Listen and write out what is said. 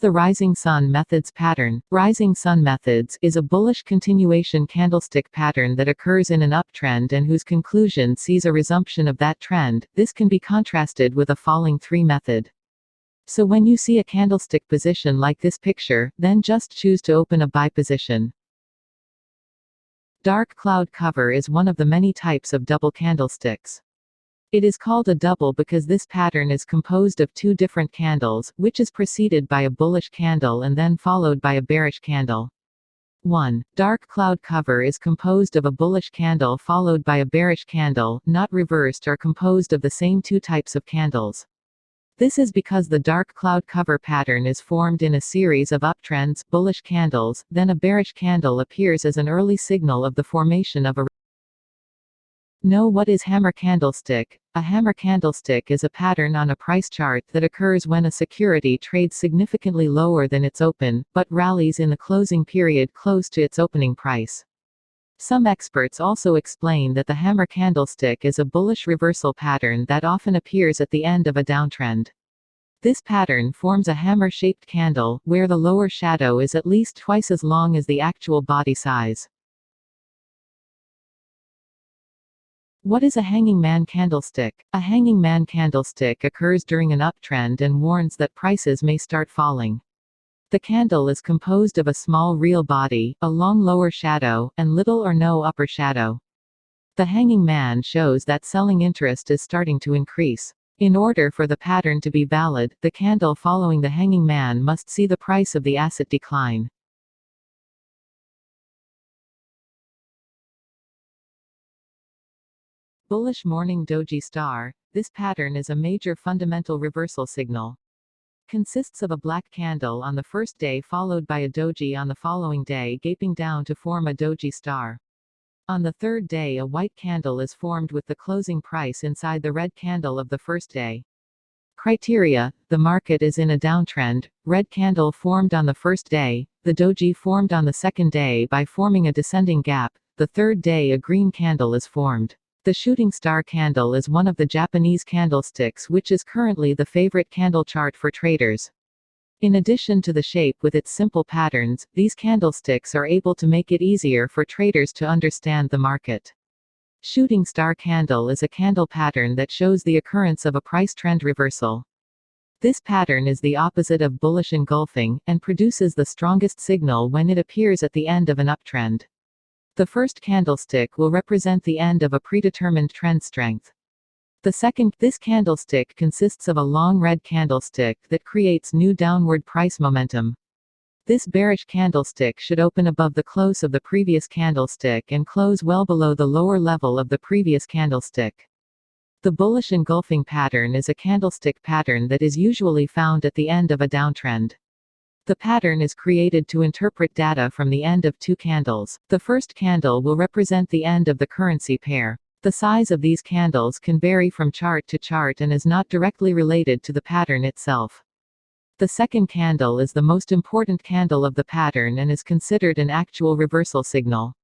the rising sun methods pattern. Rising sun methods is a bullish continuation candlestick pattern that occurs in an uptrend and whose conclusion sees a resumption of that trend. This can be contrasted with a falling 3 method. So when you see a candlestick position like this picture, then just choose to open a buy position. Dark cloud cover is one of the many types of double candlesticks. It is called a double because this pattern is composed of 2 different candles, which is preceded by a bullish candle and then followed by a bearish candle. 1. Dark cloud cover is composed of a bullish candle followed by a bearish candle, not reversed or composed of the same 2 types of candles. This is because the dark cloud cover pattern is formed in a series of uptrends, bullish candles, then a bearish candle appears as an early signal of the formation of a. Know what is hammer candlestick? A hammer candlestick is a pattern on a price chart that occurs when a security trades significantly lower than its open, but rallies in the closing period close to its opening price. Some experts also explain that the hammer candlestick is a bullish reversal pattern that often appears at the end of a downtrend. This pattern forms a hammer-shaped candle, where the lower shadow is at least twice as long as the actual body size. What is a hanging man candlestick? A hanging man candlestick occurs during an uptrend and warns that prices may start falling. The candle is composed of a small real body, a long lower shadow, and little or no upper shadow. The hanging man shows that selling interest is starting to increase. In order for the pattern to be valid, the candle following the hanging man must see the price of the asset decline. Bullish morning doji star. This pattern is a major fundamental reversal signal. Consists of a black candle on the first day followed by a doji on the following day gaping down to form a doji star. On the third day a white candle is formed with the closing price inside the red candle of the first day. Criteria: the market is in a downtrend, red candle formed on the first day, the doji formed on the second day by forming a descending gap, the third day a green candle is formed. The shooting star candle is one of the Japanese candlesticks which is currently the favorite candle chart for traders. In addition to the shape with its simple patterns, these candlesticks are able to make it easier for traders to understand the market. Shooting star candle is a candle pattern that shows the occurrence of a price trend reversal. This pattern is the opposite of bullish engulfing, and produces the strongest signal when it appears at the end of an uptrend. The first candlestick will represent the end of a predetermined trend strength. This candlestick consists of a long red candlestick that creates new downward price momentum. This bearish candlestick should open above the close of the previous candlestick and close well below the lower level of the previous candlestick. The bullish engulfing pattern is a candlestick pattern that is usually found at the end of a downtrend. The pattern is created to interpret data from the end of 2 candles. The first candle will represent the end of the currency pair. The size of these candles can vary from chart to chart and is not directly related to the pattern itself. The second candle is the most important candle of the pattern and is considered an actual reversal signal.